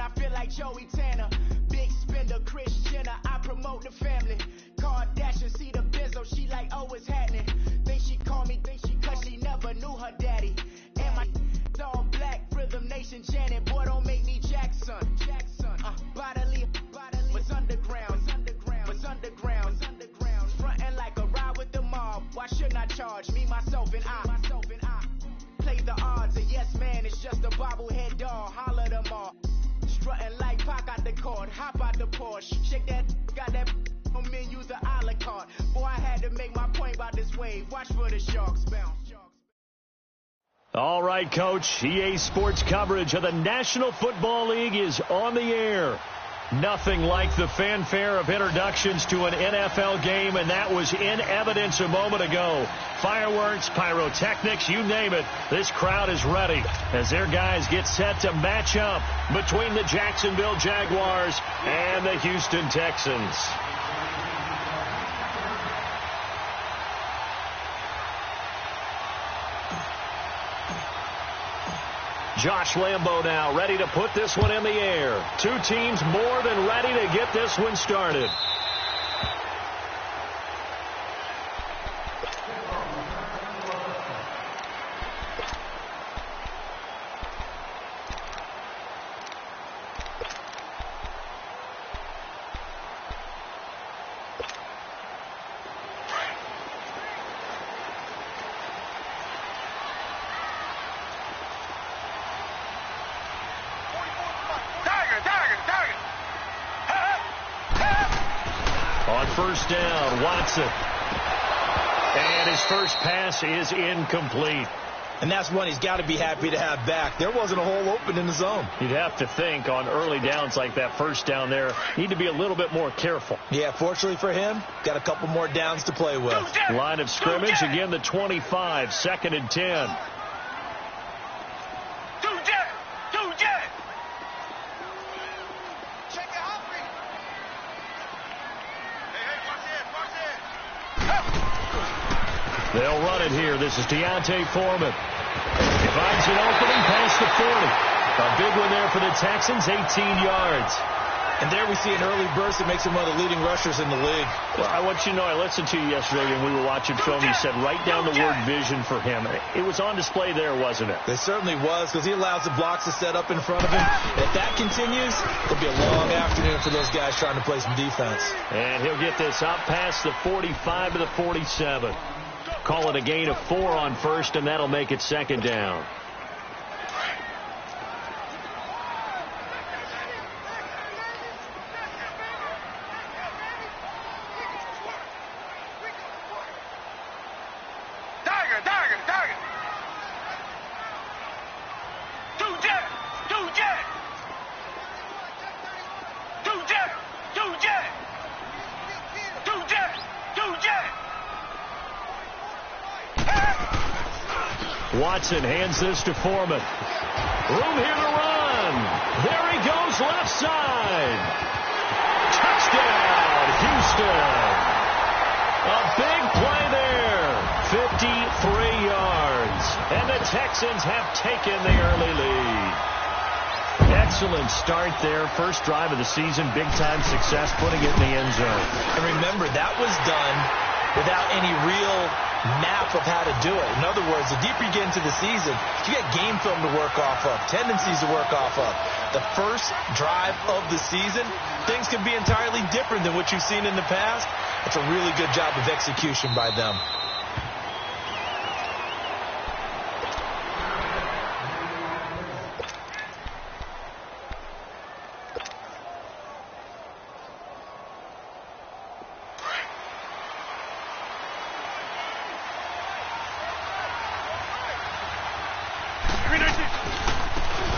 I feel like Joey Tanner. Big spender, Chris Jenner, I promote the family. Kardashian, see the Benzo, she like, oh, it's happening. Think she call me, cause she never knew her daddy. And my all black, Rhythm Nation, Janet, boy, don't make me Jackson. Bodily, was underground. Frontin' like a ride with the mob. Why shouldn't I charge me, myself, and I? Play the odds, a yes man, it's just a bobblehead doll. Holler them all. Strutting like Pac out the court, hop out the Porsche. Shake that, got that on menu, the a la carte. Boy, I had to make my point about this wave. Watch for the Sharks bounce. All right, Coach. EA Sports coverage of the National Football League is on the air. Nothing like the fanfare of introductions to an NFL game, and that was in evidence a moment ago. Fireworks, pyrotechnics, you name it. This crowd is ready as their guys get set to match up between the Jacksonville Jaguars and the Houston Texans. Josh Lambo now ready to put this one in the air. Two teams more than ready to get this one started. First down, Watson. And his first pass is incomplete. And that's one he's got to be happy to have back. There wasn't a hole open in the zone. You'd have to think on early downs like that first down there, need to be a little bit more careful. Yeah, fortunately for him, got a couple more downs to play with. Line of scrimmage, again the 25, 2nd and 10. They'll run it here. This is Deontay Foreman. He finds an opening past the 40. A big one there for the Texans, 18 yards. And there we see an early burst that makes him one of the leading rushers in the league. Well, I want you to know, I listened to you yesterday when we were watching film. You said write down the word vision for him. It was on display there, wasn't it? It certainly was, because he allows the blocks to set up in front of him. If that continues, it'll be a long afternoon for those guys trying to play some defense. And he'll get this up past the 45 to the 47. Call it a gain of 4 on first, and that'll make it 2nd down. Watson hands this to Foreman. Room here to run. There he goes, left side. Touchdown, Houston. A big play there. 53 yards. And the Texans have taken the early lead. Excellent start there. First drive of the season. Big-time success, putting it in the end zone. And remember, that was done without any real map of how to do it. In other words, the deeper you get into the season, you get game film to work off of, tendencies to work off of. The first drive of the season, things can be entirely different than what you've seen in the past. It's a really good job of execution by them.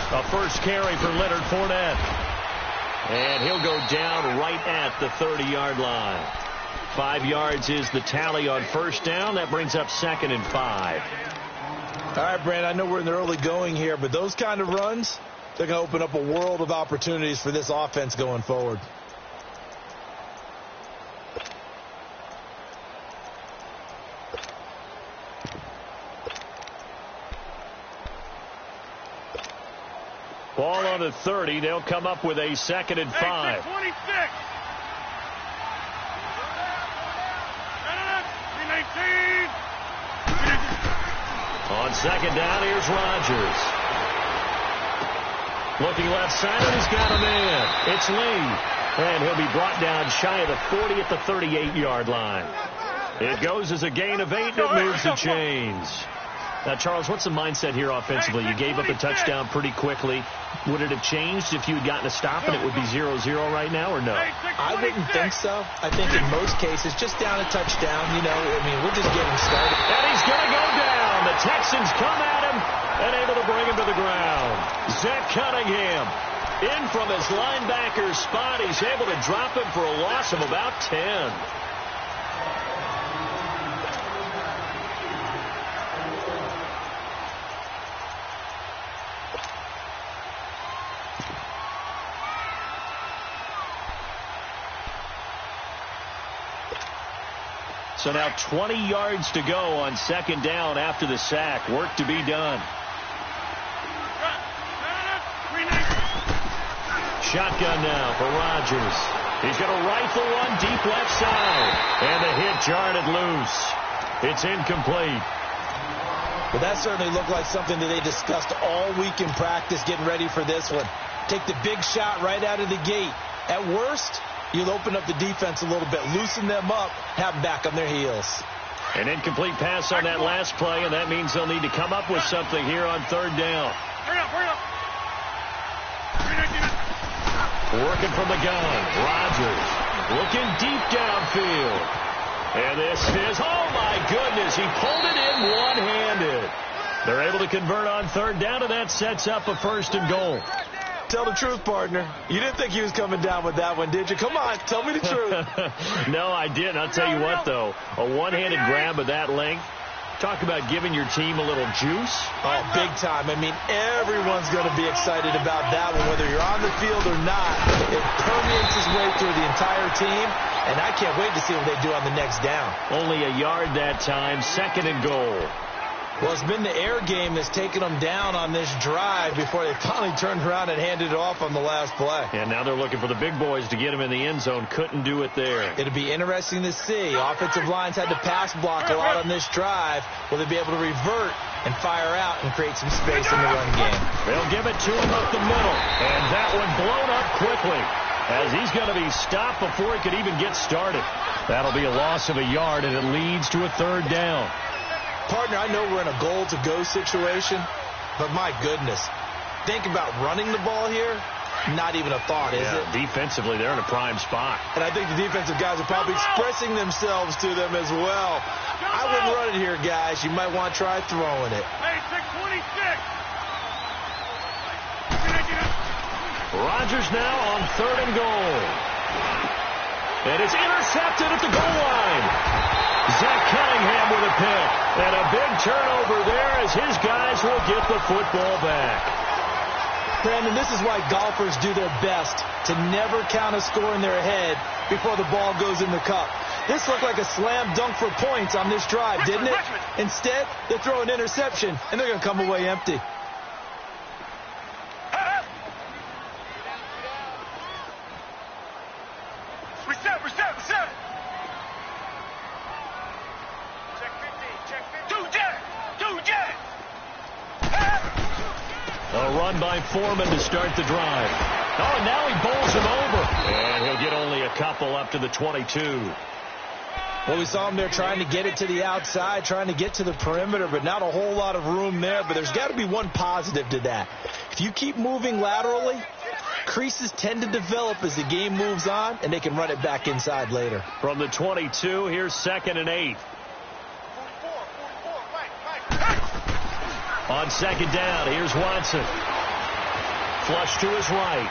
A first carry for Leonard Fournette. And he'll go down right at the 30-yard line. 5 yards is the tally on first down. That brings up 2nd and 5. All right, Brandon, I know we're in the early going here, but those kind of runs, they're going to open up a world of opportunities for this offense going forward. Ball on the the 30. They'll come up with a 2nd and 5. 26. On 2nd down, here's Rodgers. Looking left side, and he's got a man. It's Lee. And he'll be brought down shy of the 40 at the 38-yard line. It goes as a gain of 8 that moves the chains. Now, Charles, what's the mindset here offensively? You gave up a touchdown pretty quickly. Would it have changed if you had gotten a stop and it would be 0-0 right now, or no? I wouldn't think so. I think in most cases, just down a touchdown, you know, I mean, we'll just get him started. And he's going to go down. The Texans come at him and able to bring him to the ground. Zach Cunningham in from his linebacker spot. He's able to drop him for a loss of about 10. So now 20 yards to go on 2nd down after the sack. Work to be done. Shotgun now for Rodgers. He's going to rifle one deep left side. And the hit jarred loose. It's incomplete. Well, that certainly looked like something that they discussed all week in practice getting ready for this one. Take the big shot right out of the gate. At worst, you'll open up the defense a little bit, loosen them up, have them back on their heels. An incomplete pass on that last play, and that means they'll need to come up with something here on 3rd down. Working from the gun, Rodgers looking deep downfield. And this is, oh my goodness, he pulled it in one-handed. They're able to convert on 3rd down, and that sets up a 1st and goal. Tell the truth, partner. You didn't think he was coming down with that one, did you? Come on, tell me the truth. No, I didn't. I'll tell you what, though. A one-handed grab of that length. Talk about giving your team a little juice. Oh, big time. I mean, everyone's going to be excited about that one, whether you're on the field or not. It permeates its way through the entire team, and I can't wait to see what they do on the next down. Only a yard that time, 2nd and goal. Well, it's been the air game that's taken them down on this drive before they finally turned around and handed it off on the last play. And now they're looking for the big boys to get him in the end zone. Couldn't do it there. It'll be interesting to see. Offensive lines had to pass block a lot on this drive. Will they be able to revert and fire out and create some space in the run game? They'll give it to him up the middle. And that one blown up quickly as he's going to be stopped before he could even get started. That'll be a loss of a yard, and it leads to a 3rd down. Partner, I know we're in a goal-to-go situation, but my goodness, think about running the ball here. Not even a thought, is it? Defensively, they're in a prime spot. And I think the defensive guys are probably expressing themselves to them as well. I wouldn't run it here, guys. You might want to try throwing it. Hey, 626. Rodgers now on 3rd and goal. And it's intercepted at the goal line. Zach Cunningham with a pick. And a big turnover there as his guys will get the football back. Brandon, this is why golfers do their best to never count a score in their head before the ball goes in the cup. This looked like a slam dunk for points on this drive, didn't it? Instead, they throw an interception, and they're going to come away empty. Reset. A run by Foreman to start the drive. Oh, and now he bowls him over. And he'll get only a couple up to the 22. Well, we saw him there trying to get it to the outside, trying to get to the perimeter, but not a whole lot of room there. But there's got to be one positive to that. If you keep moving laterally, creases tend to develop as the game moves on, and they can run it back inside later. From the 22, here's 2nd and 8. On 2nd down, here's Watson. Flush to his right.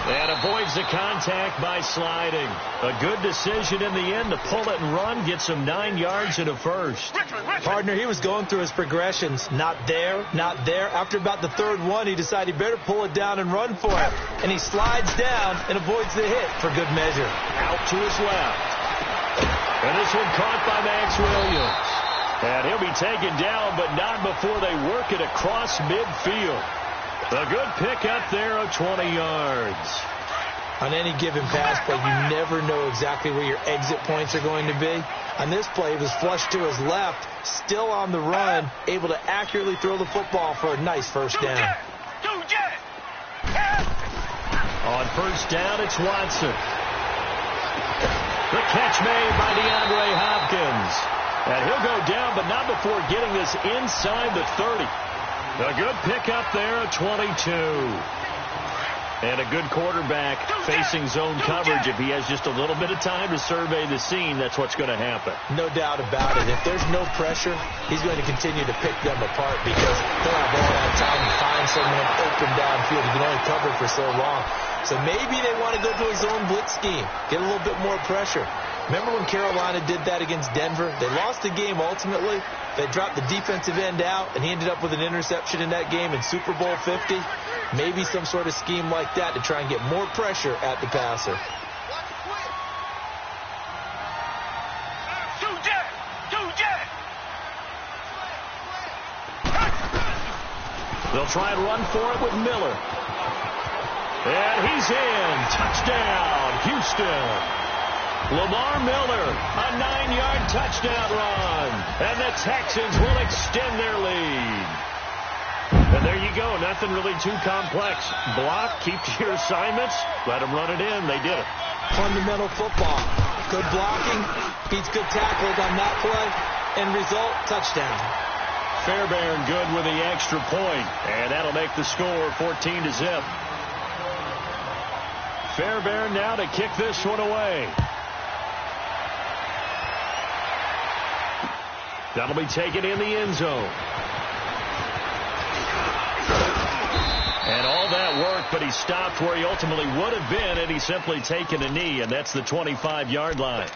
And avoids the contact by sliding. A good decision in the end to pull it and run, get some 9 yards and a 1st. Partner, he was going through his progressions. Not there, not there. After about the 3rd one, he decided he better pull it down and run for it. And he slides down and avoids the hit for good measure. Out to his left. And this one caught by Max Williams. And he'll be taken down, but not before they work it across midfield. A good pickup there of 20 yards. On any given pass play, you never know exactly where your exit points are going to be. On this play, it was flushed to his left, still on the run, able to accurately throw the football for a nice first down. On first down, it's Watson. The catch made by DeAndre Hopkins. And he'll go down, but not before getting this inside the 30. A good pickup there of 22. And a good quarterback facing zone coverage. If he has just a little bit of time to survey the scene, that's what's going to happen. No doubt about it. If there's no pressure, he's going to continue to pick them apart because they'll have all that time to find someone open downfield. He can only cover for so long. So maybe they want to go to a zone blitz scheme, get a little bit more pressure. Remember when Carolina did that against Denver? They lost the game ultimately. They dropped the defensive end out, and he ended up with an interception in that game in Super Bowl 50. Maybe some sort of scheme like that to try and get more pressure at the passer. They'll try and run for it with Miller. And he's in. Touchdown, Houston. Lamar Miller, a 9-yard touchdown run. And the Texans will extend their lead. And there you go. Nothing really too complex. Block, keep to your assignments, let them run it in. They did it. Fundamental football. Good blocking, beats good tackling on that play. End result, touchdown. Fairbairn good with the extra point. And that'll make the score 14-0. Fairbairn now to kick this one away. That'll be taken in the end zone. And all that work, but he stopped where he ultimately would have been, and he's simply taken a knee, and that's the 25-yard line.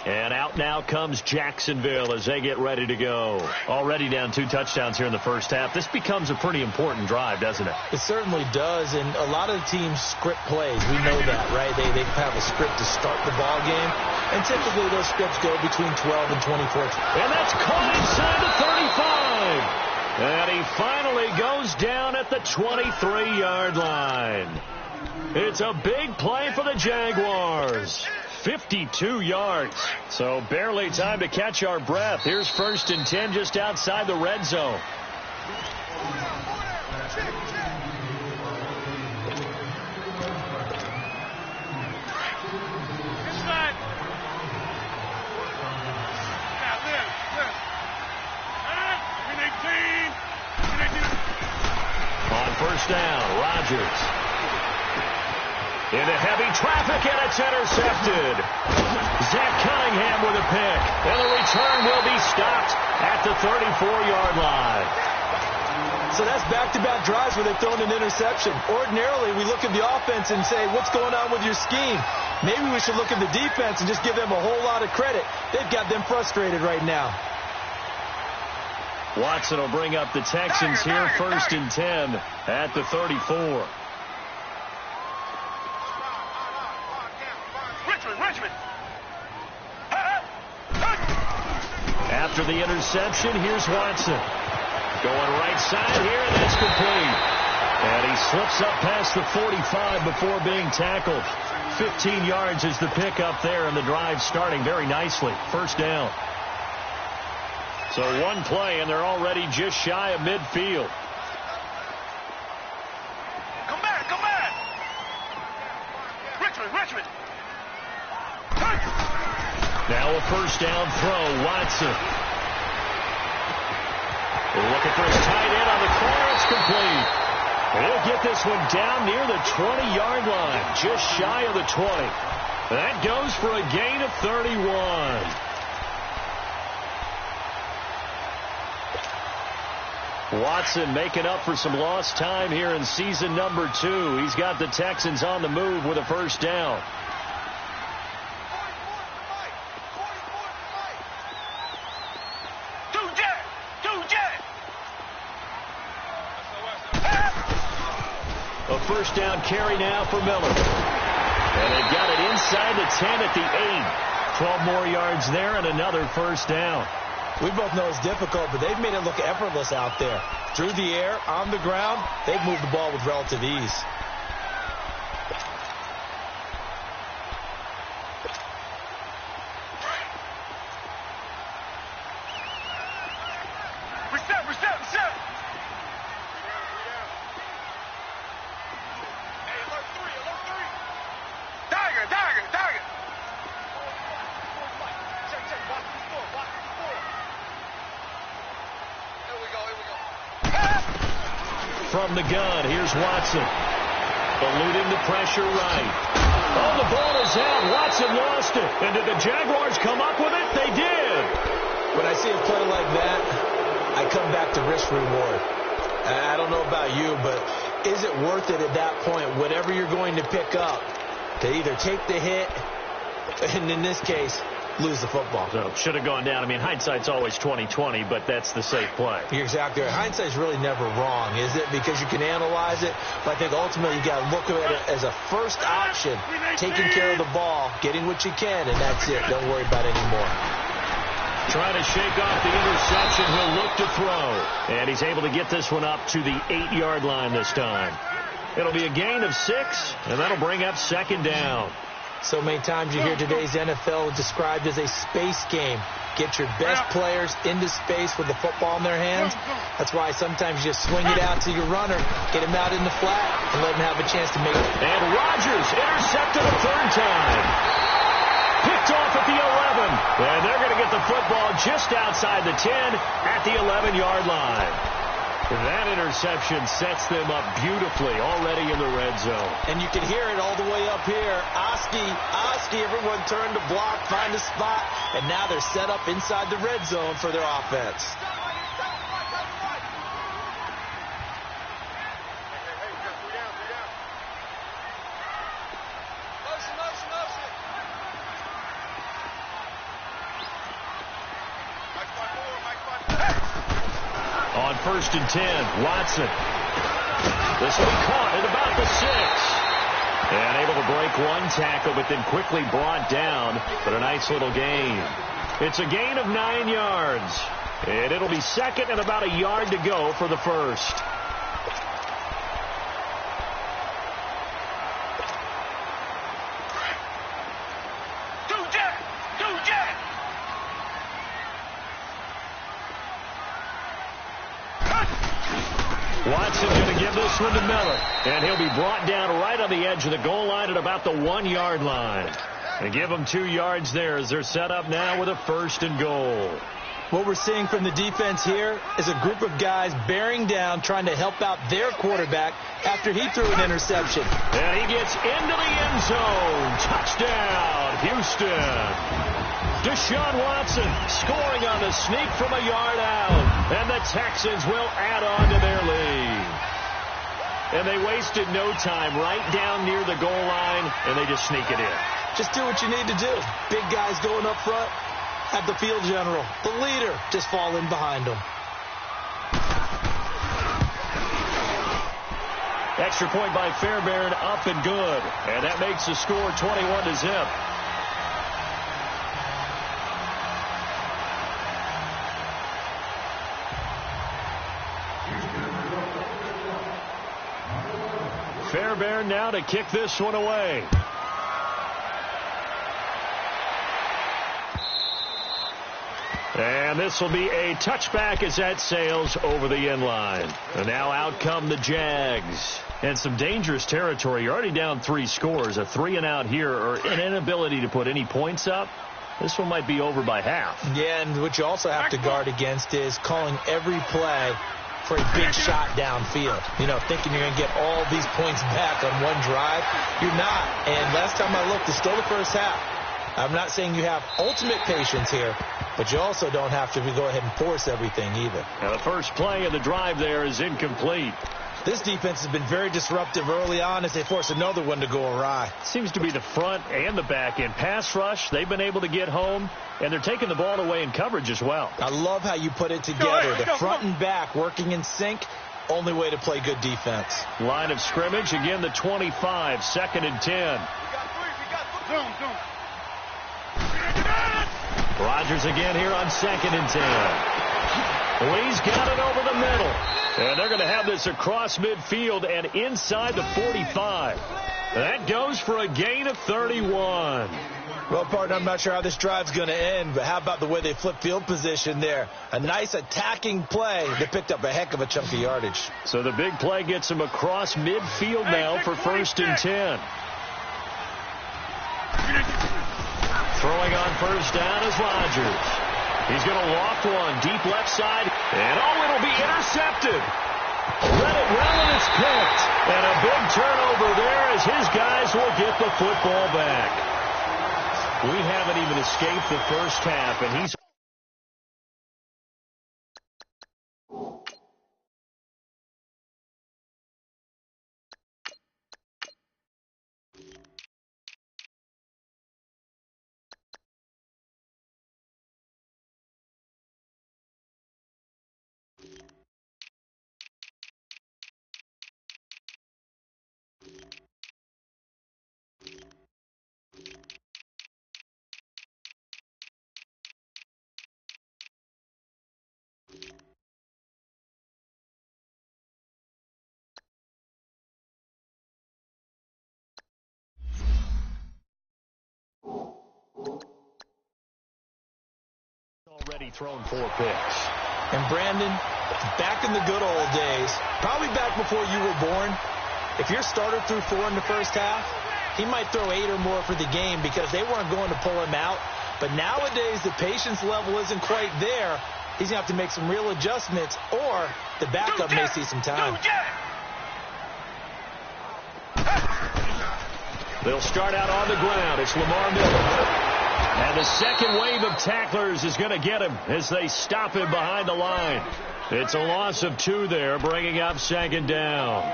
And out now comes Jacksonville as they get ready to go. Already down 2 touchdowns here in the first half. This becomes a pretty important drive, doesn't it? It certainly does, and a lot of teams script plays. We know that, right? They have a script to start the ball game, and typically those scripts go between 12 and 24. And that's caught inside the 35. And he finally goes down at the 23-yard line. It's a big play for the Jaguars. 52 yards. So barely time to catch our breath. Here's 1st and 10 just outside the red zone. On first down, Rodgers. Into heavy traffic, and it's intercepted. Zach Cunningham with a pick. And the return will be stopped at the 34-yard line. So that's back-to-back drives where they've thrown an interception. Ordinarily, we look at the offense and say, what's going on with your scheme? Maybe we should look at the defense and just give them a whole lot of credit. They've got them frustrated right now. Watson will bring up the Texans here, 1st and 10 at the 34. After the interception, here's Watson. Going right side here, and that's complete. And he slips up past the 45 before being tackled. 15 yards is the pickup there, and the drive starting very nicely. First down. So one play, and they're already just shy of midfield. Come back. Richmond. Now a first down throw, Watson. Looking for his tight end on the corner. It's complete. He'll get this one down near the 20-yard line, just shy of the 20. That goes for a gain of 31. Watson making up for some lost time here in season number 2. He's got the Texans on the move with a first down. A first down carry now for Miller. And they've got it inside the 10 at the 8. 12 more yards there and another first down. We both know it's difficult, but they've made it look effortless out there. Through the air, on the ground, they've moved the ball with relative ease. Reset. Hey, alert three. Tiger. Check, watch the floor. Here we go. From the gun, here's Watson. Eluding the pressure right. Oh, the ball is out. Watson lost it. And did the Jaguars come up with it? They did. When I see a play like that, I come back to risk reward. I don't know about you, but is it worth it at that point, whatever you're going to pick up, to either take the hit, and in this case, lose the football? So should have gone down. I mean, hindsight's always 20/20, but that's the safe play. You're exactly right. Hindsight's really never wrong, is it? Because you can analyze it, but I think ultimately you got to look at it as a first option, taking care of the ball, getting what you can, and that's it. Don't worry about it anymore. Trying to shake off the interception. He'll look to throw. And he's able to get this one up to the 8-yard line this time. It'll be a gain of 6, and that'll bring up second down. So many times you hear today's NFL described as a space game. Get your best players into space with the football in their hands. That's why sometimes you just swing it out to your runner, get him out in the flat, and let him have a chance to make it. And Rodgers intercepted a third time. Picked off at the 11. And they're going to get the football just outside the 10 at the 11-yard line. That interception sets them up beautifully already in the red zone. And you can hear it all the way up here. Oski, everyone turned to block, find a spot, and now they're set up inside the red zone for their offense. On 1st and 10, Watson. This will be caught at about the 6. And able to break one tackle, but then quickly brought down. But a nice little gain. It's a gain of 9 yards. And it'll be second and about a yard to go for the first. Watson going to give this one to Miller. And he'll be brought down right on the edge of the goal line at about the 1-yard line. And give them 2 yards there as they're set up now with a 1st and goal. What we're seeing from the defense here is a group of guys bearing down, trying to help out their quarterback after he threw an interception. And he gets into the end zone. Touchdown, Houston. Deshaun Watson scoring on the sneak from a yard out. And the Texans will add on to their lead. And they wasted no time right down near the goal line, and they just sneak it in. Just do what you need to do. Big guys going up front. Have the field general, the leader, just fall in behind them. Extra point by Fairbairn, up and good. And that makes the score 21-0. Fairbairn now to kick this one away. And this will be a touchback as that sails over the end line. And now out come the Jags. And some dangerous territory. You're already down 3 scores. A 3-and-out here, or an inability to put any points up. This one might be over by half. Yeah, and what you also have to guard against is calling every play for a big shot downfield. You know, thinking you're going to get all these points back on one drive. You're not. And last time I looked, it's still the first half. I'm not saying you have ultimate patience here, but you also don't have to go ahead and force everything either. Now the first play of the drive there is incomplete. This defense has been very disruptive early on as they force another one to go awry. Seems to be the front and the back end. Pass rush, they've been able to get home, and they're taking the ball away in coverage as well. I love how you put it together. The front and back working in sync. Only way to play good defense. Line of scrimmage, again the 25, 2nd and 10. Rodgers again here on 2nd and 10. Lee's got it over the middle. And they're going to have this across midfield and inside the 45. That goes for a gain of 31. Well, partner, I'm not sure how this drive's going to end, but how about the way they flip field position there? A nice attacking play that picked up a heck of a chunk of yardage. So the big play gets him across midfield now for 1st and 10. Throwing on 1st down is Rodgers. He's going to loft one deep left side, and it'll be intercepted. Let it well, and it's picked. And a big turnover there as his guys will get the football back. We haven't even escaped the first half, and he's already thrown 4 picks. And Brandon, back in the good old days, probably back before you were born, if your starter threw 4 in the first half, he might throw 8 or more for the game because they weren't going to pull him out. But nowadays, the patience level isn't quite there. He's going to have to make some real adjustments, or the backup may see some time. They'll start out on the ground. It's Lamar Miller. And the second wave of tacklers is going to get him as they stop him behind the line. It's a loss of 2 there, bringing up 2nd down.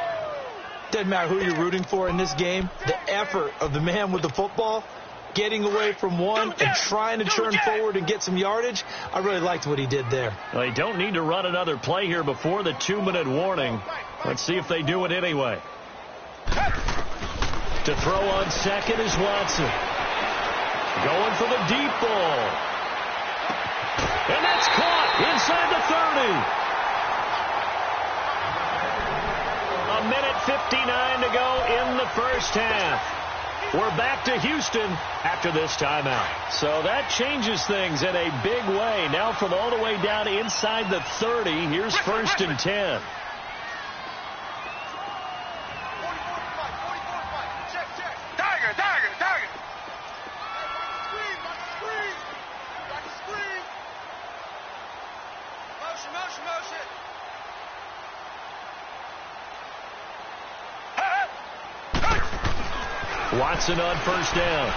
Doesn't matter who you're rooting for in this game. The effort of the man with the football, getting away from one and trying to turn forward and get some yardage, I really liked what he did there. Well, they don't need to run another play here before the 2-minute warning. Let's see if they do it anyway. To throw on 2nd is Watson. Going for the deep ball. And that's caught inside the 30. A minute 59 to go in the first half. We're back to Houston after this timeout. So that changes things in a big way. Now from all the way down inside the 30, here's 1st and 10. Watson on 1st down.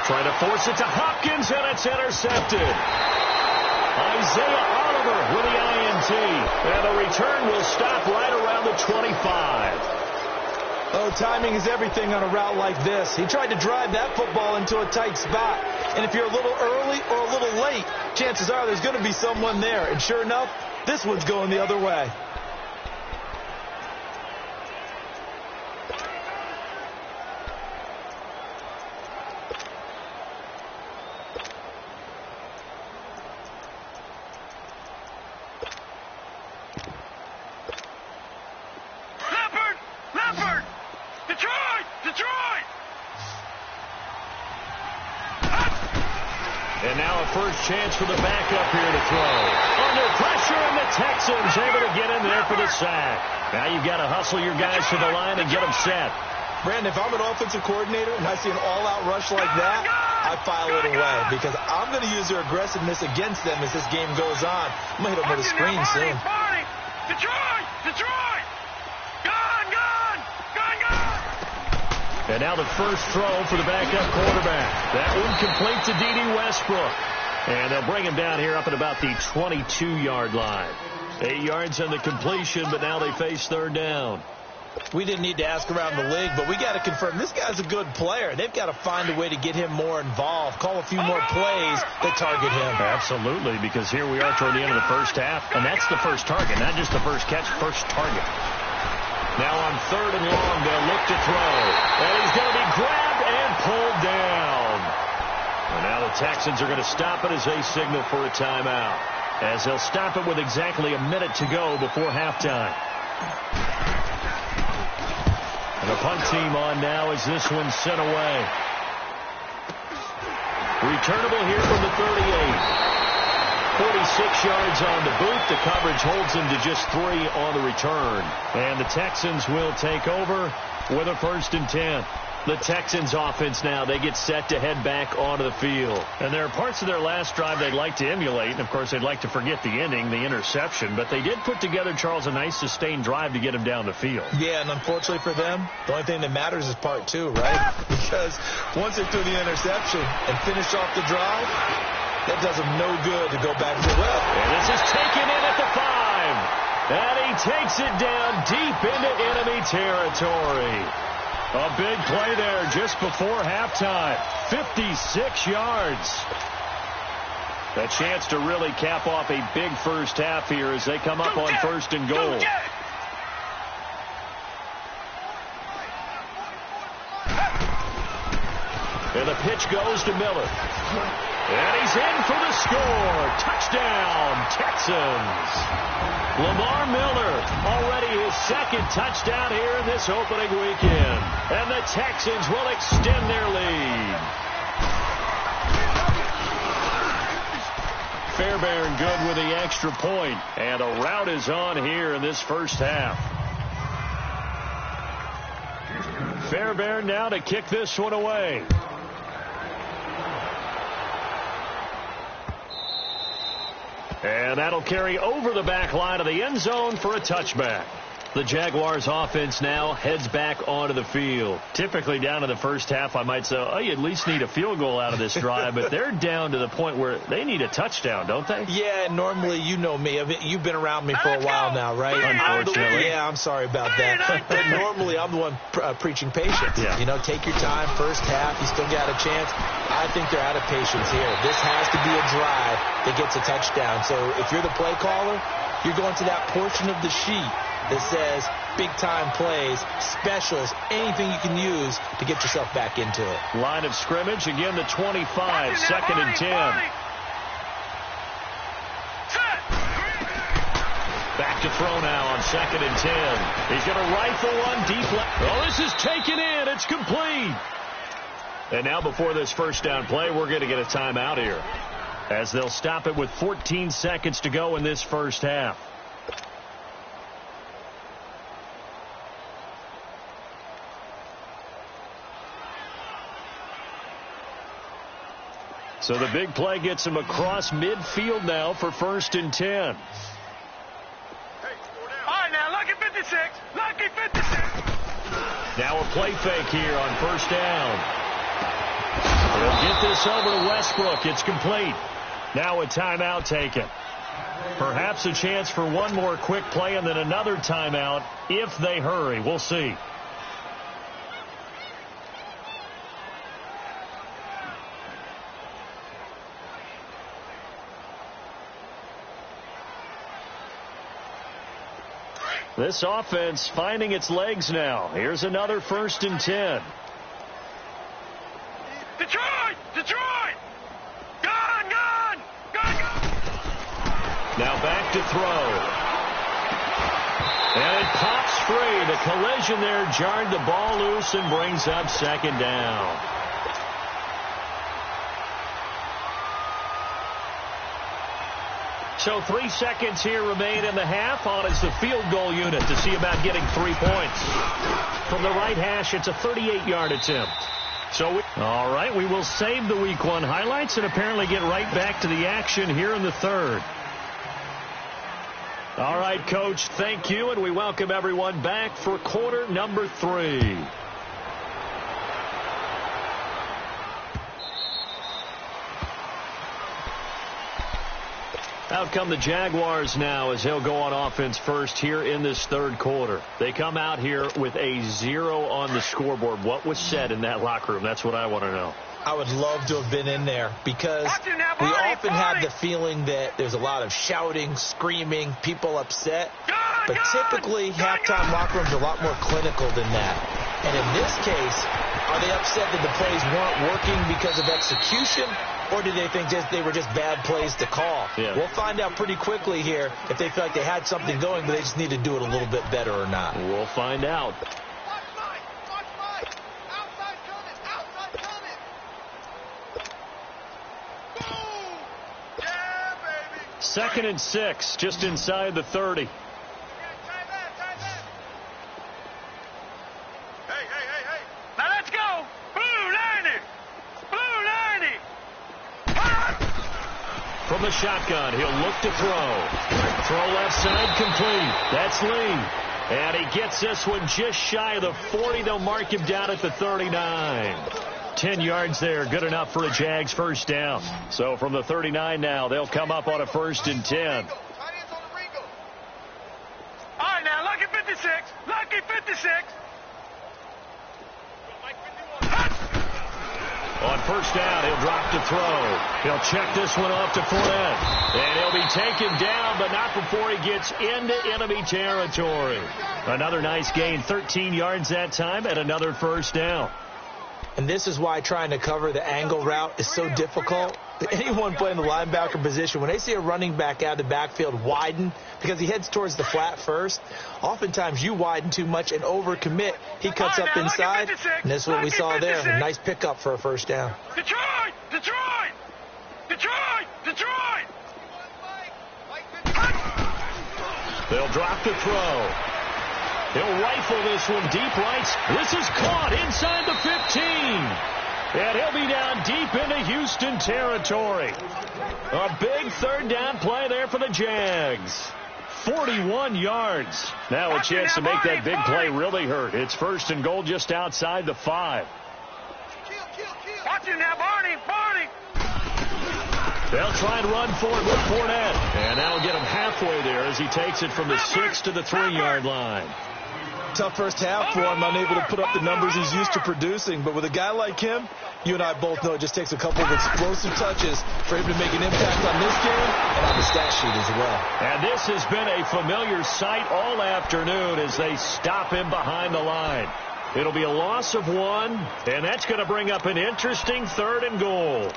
Trying to force it to Hopkins, and it's intercepted. Isaiah Oliver with the INT. And the return will stop right around the 25. Oh, timing is everything on a route like this. He tried to drive that football into a tight spot. And if you're a little early or a little late, chances are there's going to be someone there. And sure enough, this one's going the other way. And now a first chance for the backup here to throw. Under pressure, and the Texans able to get in there for the sack. Now you've got to hustle your guys to the line and get them set. Brandon, if I'm an offensive coordinator and I see an all-out rush like that, I file it away because I'm going to use their aggressiveness against them as this game goes on. I'm going to hit them with a screen soon. Detroit! Detroit! Gone! Gone! Gone! Gone! And now the first throw for the backup quarterback. That one complete to D.D. Westbrook. And they'll bring him down here up at about the 22-yard line. 8 yards on the completion, but now they face 3rd down. We didn't need to ask around the league, but we got to confirm this guy's a good player. They've got to find a way to get him more involved, call a few more plays that target him. Absolutely, because here we are toward the end of the first half, and that's the first target, not just the first catch, first target. Now on 3rd and long, they'll look to throw. And he's going to be grabbed and pulled down. And now the Texans are going to stop it as they signal for a timeout. As they'll stop it with exactly a minute to go before halftime. And the punt team on now as this one's sent away. Returnable here from the 38. 46 yards on the boot. The coverage holds him to just 3 on the return. And the Texans will take over with a 1st and 10. The Texans offense now, they get set to head back onto the field. And there are parts of their last drive they'd like to emulate. And, of course, they'd like to forget the ending, the interception. But they did put together, Charles, a nice sustained drive to get him down the field. Yeah, and unfortunately for them, the only thing that matters is part 2, right? Because once they threw the interception and finish off the drive, that does them no good to go back and say, well. And this is taken in at the 5. And he takes it down deep into enemy territory. A big play there just before halftime. 56 yards. A chance to really cap off a big first half here as they come up on 1st and goal. And the pitch goes to Miller. And he's in for the score. Touchdown, Texans. Lamar Miller, already his 2nd touchdown here in this opening weekend. And the Texans will extend their lead. Fairbairn good with the extra point. And a rout is on here in this first half. Fairbairn now to kick this one away. And that'll carry over the back line of the end zone for a touchback. The Jaguars offense now heads back onto the field. Typically down in the first half, I might say, oh, you at least need a field goal out of this drive. But they're down to the point where they need a touchdown, don't they? Yeah, normally, you know me. You've been around me for a while now, right? Unfortunately. Yeah, I'm sorry about that. But normally, I'm the one preaching patience. Yeah. You know, take your time. First half, you still got a chance. I think they're out of patience here. This has to be a drive that gets a touchdown. So if you're the play caller, you're going to that portion of the sheet that says big-time plays, specials, anything you can use to get yourself back into it. Line of scrimmage, again the 25, 2nd and 10. Back to throw now on 2nd and 10. He's going to rifle one deep left. Oh, this is taken in. It's complete. And now before this first down play, we're going to get a timeout here, as they'll stop it with 14 seconds to go in this first half. So the big play gets him across midfield now for 1st and 10. All right, now, lucky 56. Lucky 56. Now a play fake here on 1st down. They'll get this over to Westbrook. It's complete. Now a timeout taken. Perhaps a chance for one more quick play and then another timeout if they hurry. We'll see. This offense finding its legs now. Here's another 1st and 10. Detroit! Detroit! Gone! Gone! Gone! Gone! Now back to throw. And it pops free. The collision there jarred the ball loose and brings up 2nd down. So 3 seconds here remain in the half. On is the field goal unit to see about getting 3 points. From the right hash, it's a 38-yard attempt. So, all right, we will save the Week 1 highlights and apparently get right back to the action here in the 3rd. All right, Coach, thank you, and we welcome everyone back for quarter number 3. Out come the Jaguars now as they'll go on offense first here in this 3rd quarter. They come out here with a 0 on the scoreboard. What was said in that locker room? That's what I want to know. I would love to have been in there because we often have the feeling that there's a lot of shouting, screaming, people upset. But typically, halftime locker rooms are a lot more clinical than that. And in this case, are they upset that the plays weren't working because of execution, or do they think they were just bad plays to call? Yeah. We'll find out pretty quickly here if they feel like they had something going, but they just need to do it a little bit better or not. We'll find out. Second and 6, just inside the 30. Now let's go. Blue 90. Blue 90. From the shotgun, he'll look to throw. Throw left side complete. That's Lee. And he gets this one just shy of the 40. They'll mark him down at the 39. 10 yards there, good enough for a Jags first down. So from the 39 now, they'll come up on a 1st and 10. All right, now, lucky 56. Lucky 56. On first down, he'll drop to throw. He'll check this one off to Fournette. And he'll be taken down, but not before he gets into enemy territory. Another nice gain, 13 yards that time, and another first down. And this is why trying to cover the angle route is so difficult. Anyone playing the linebacker position, when they see a running back out of the backfield widen because he heads towards the flat first, oftentimes you widen too much and overcommit. He cuts up inside, and that's what we saw there. A nice pickup for a first down. Detroit! Detroit! Detroit! Detroit! They'll drop the throw. He'll rifle this one deep right. This is caught inside the 15. And he'll be down deep into Houston territory. A big third down play there for the Jags. 41 yards. Now a chance to make that big play really hurt. It's 1st and goal just outside the 5. Watch him now, Barney! Barney! They'll try and run for it with Fournette. And that'll get him halfway there as he takes it from the 6 to the 3-yard line. Tough first half for him, unable to put up the numbers he's used to producing. But with a guy like him, you and I both know it just takes a couple of explosive touches for him to make an impact on this game and on the stat sheet as well. And this has been a familiar sight all afternoon as they stop him behind the line. It'll be a loss of 1, and that's going to bring up an interesting 3rd and goal.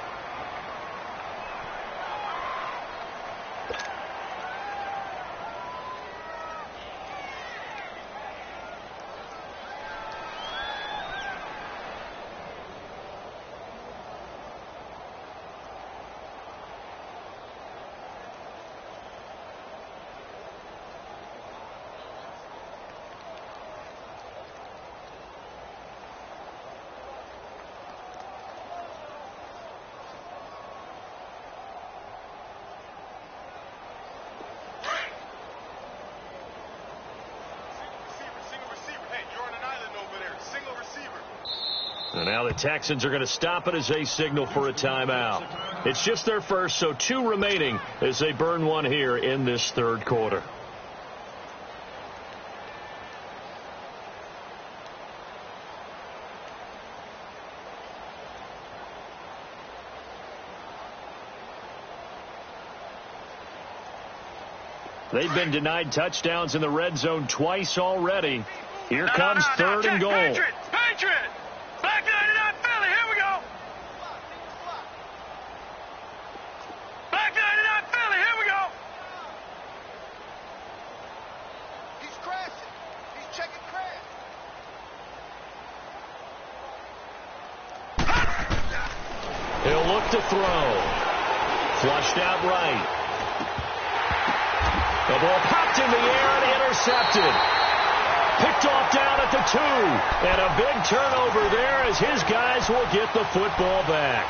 And now the Texans are going to stop it as they signal for a timeout. It's just their first, so 2 remaining as they burn one here in this 3rd quarter. They've been denied touchdowns in the red zone twice already. Here comes 3rd and goal. Patriot! Black 99 Philly, here we go! Black 99 Philly, here we go! He's crashing. He's checking crash. He'll look to throw. Flushed out right. The ball popped in the air and intercepted. Picked off down at the 2. And a big turnover there as his guys will get the football back.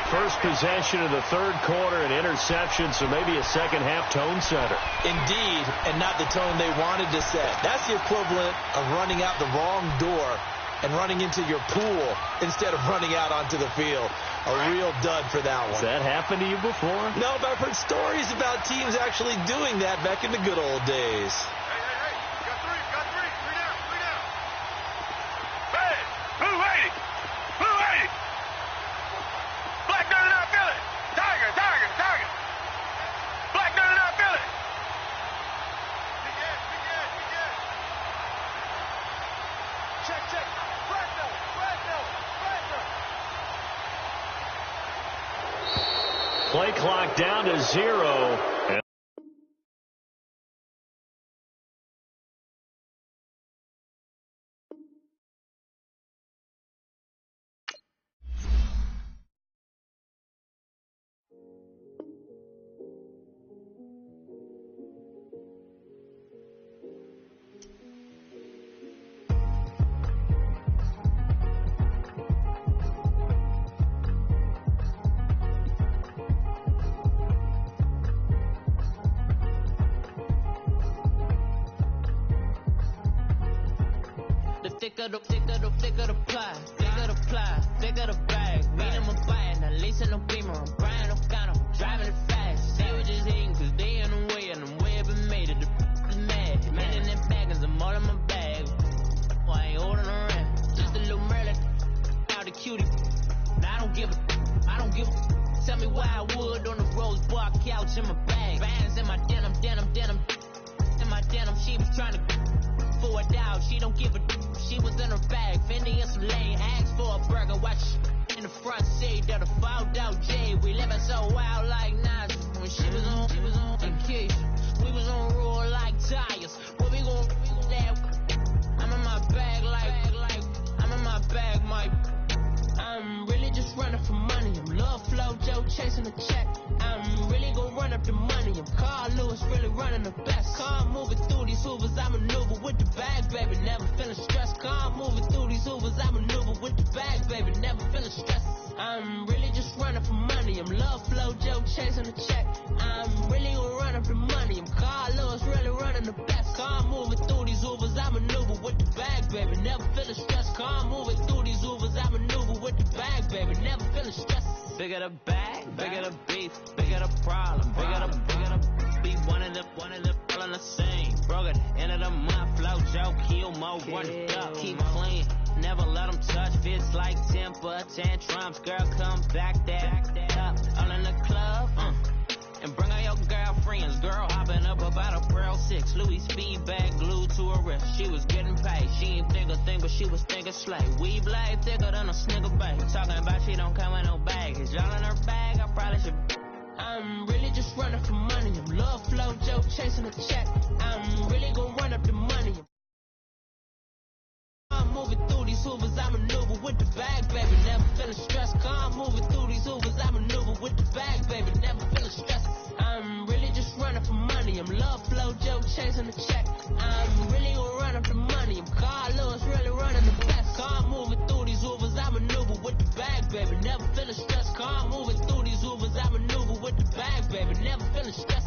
First possession of the 3rd quarter, an interception, so maybe a second-half tone setter. Indeed, and not the tone they wanted to set. That's the equivalent of running out the wrong door and running into your pool instead of running out onto the field. A real dud for that one. Has that happened to you before? No, but I've heard stories about teams actually doing that back in the good old days. check. Play clock down to 0. Thicker the ply, thicker the bag. Meet him a buying, at least in no beamer. I'm Brian O'Connor, driving it fast. They were just hating cause they in the way, and the way I've been made it. The is mad. Man in them baggins, I'm all in my bag. I ain't holding around. Just a little Merlin, out the cutie. I don't give a. Tell me why I would on the rose bar couch in my bag. Bands in my denim. In my denim, she was trying to for a doubt. She don't give a. She was in her bag, Fendi in some lane, asked for a burger, watch in the front seat of the fouled out J. We living so wild like Nas. When she was on vacation, we was on roll like tires. What we gon' that? I'm in my bag like I'm in my bag, Mike. I'm really just running for money. I'm love flow, Joe chasing the check. I'm really gon' run up the money. I'm Carl Lewis, really running the best. Car moving through these Hoovers, I maneuver with the bag, baby. Never feeling stressed. Car moving through these Hoovers, I maneuver with the bag, baby. Never feeling stressed. I'm really just running for money. I'm love flow, Joe chasing the check. I'm really gon' run up the money. I'm Carl Lewis, really running the best. Car moving through these Hoovers, I maneuver with the bag, baby. Never feeling stressed. Car moving through these Hoovers, I maneuver with the bag, baby. Never feeling stressed. Bigger the bag, bigger the beef, bigger the problem, bigger the beef. One of the all in the same. Broke at the end of the month, flow, joke, heal, mo, run it up, keep clean. Never let them touch, fits like temper tantrums. Girl, come back that up, all in the club, and bring out your girlfriends. Girl hopping up about a Pearl 6, Louis speed bag glued to her wrist. She was getting paid, she ain't think a thing, but she was thinking slay. We blade thicker than a snigger bag. Talking about she don't come with no baggage. Y'all in her bag, I probably should. I'm really just running for money. I'm love flow, Joe chasing the check. I'm really gon' run up the money. I'm moving through these Hoovers, I maneuver with the bag, baby. Never feeling stressed. I'm moving through these Hoovers, I maneuver with the bag, baby. Never feeling stressed. I'm really just running for money. I'm love flow, Joe chasing the check. I'm really gon' run up the money. I'm Carl Lewis, really running the best. I'm moving through these Hoovers, I maneuver with the bag, baby. Never feeling stressed. I'm moving through these Hoovers, I maneuver with the bag, baby. Never feeling stressed.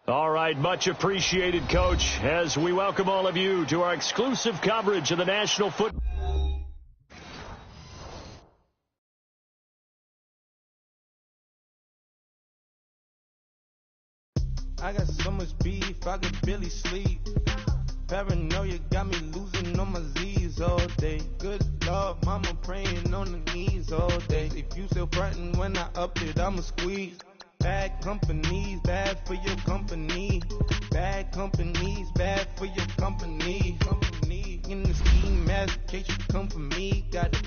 All right, much appreciated, Coach, as we welcome all of you to our exclusive coverage of the National Football. I got so much beef, I could barely sleep. Paranoia got me losing on my Z's all day. Good Lord, mama praying on the knees all day. If you still frontin' when I up it, I'ma squeeze. Bad companies, bad for your company. Bad companies, bad for your company. Company in the ski mask in case you come for me. Got it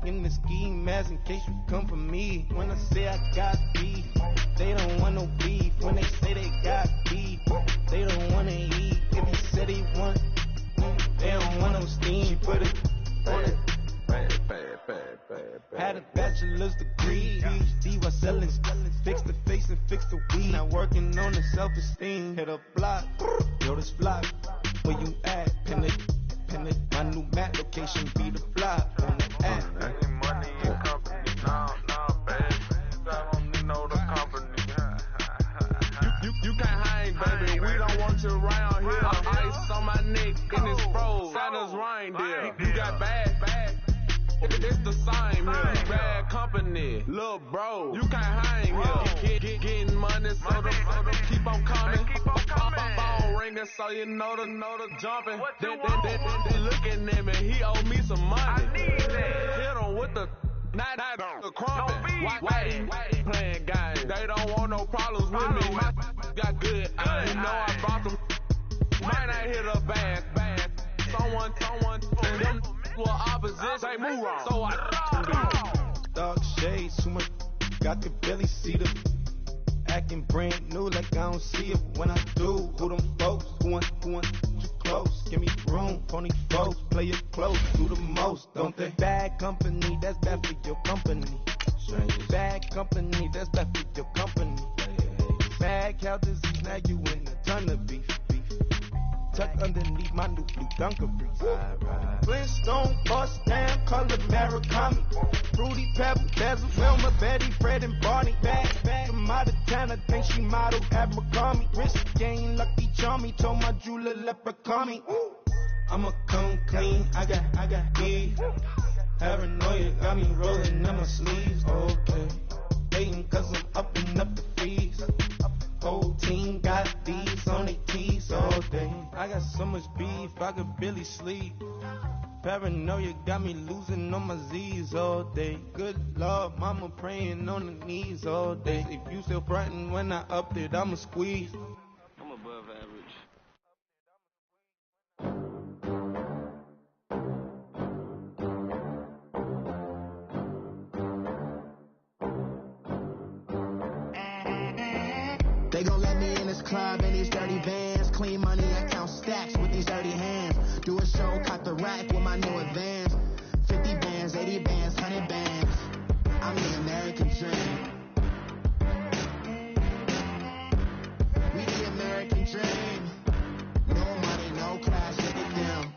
in the ski mask in case you come for me. When I say I got beef, they don't want no beef. When they say they got beef, they don't wanna eat. If you say they want, they don't want no steam. She put it on it. Had a bachelor's degree, PhD while selling. Fix the face and fix the weed. Now working on the self-esteem. Hit a block, yo, this block. Where you at? Pin it. My new map location be the block on the app. Money and company, nah, baby. I don't know the company. You can't hang, baby. We don't want you around here. Ice on my neck in this froze. Santa's reindeer. You got bad. It's the same here. Bad company, little bro. You can't hang here. Getting money, so the keep on coming. Phone ringing, so you know the jumping. They looking at me. He owe me some money. I need that. Hit him with the not the crumping. Why playing games? They don't want no problems with me. My got good. You know I brought them. Might not hit a bad. Someone. Them were opposition. They move wrong. So I Dark shades, too much. I could barely see them. Acting brand new like I don't see it when I do. Who them folks? Who want too close? Give me room. Phony folks, play it close. Do the most, don't they? Bad company, that's bad for your company. Bad company, that's bad for your company. Bad cow disease, now you in a ton of beef. Tucked underneath my new blue Dunkaroos. Flintstone, bust down, color Murakami. Fruity Pebble, Bezel, Wilma, Betty, Fred, and Barney. Bad from out of town, I think she modeled at McCarmy. Wrist game, Lucky Charmy, told my jeweler, leprechaun me. I'ma come clean, I got beef. Paranoia got me rolling on my sleeves, okay. Hating cause I'm upping up the fees. Whole team got these on their tees all day. I got so much beef, I could barely sleep. Paranoia got me losing on my Z's all day. Good Lord, mama praying on the knees all day. If you still frontin' when I up it, I'ma squeeze. I'm above average. They gon' let me in this club in these dirty vans. Clean money, I count stacks with these dirty hands. Do a show, cut the rack with my new advance. 50 bands, 80 bands, 100 bands. I'm the American dream. We the American dream. No money, no class, look at them.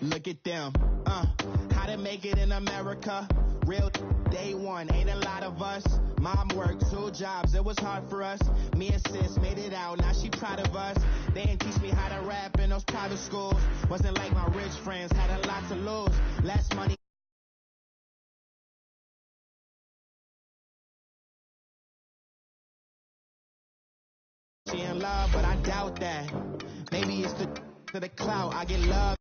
Look at them. How to make it in America. Real day one, ain't a lot of us. Mom worked 2 jobs, it was hard for us. Me and sis made it out, now she proud of us. They didn't teach me how to rap in those private schools. Wasn't like my rich friends, had a lot to lose. Less money. She in love, but I doubt that. Maybe it's the clout, I get love.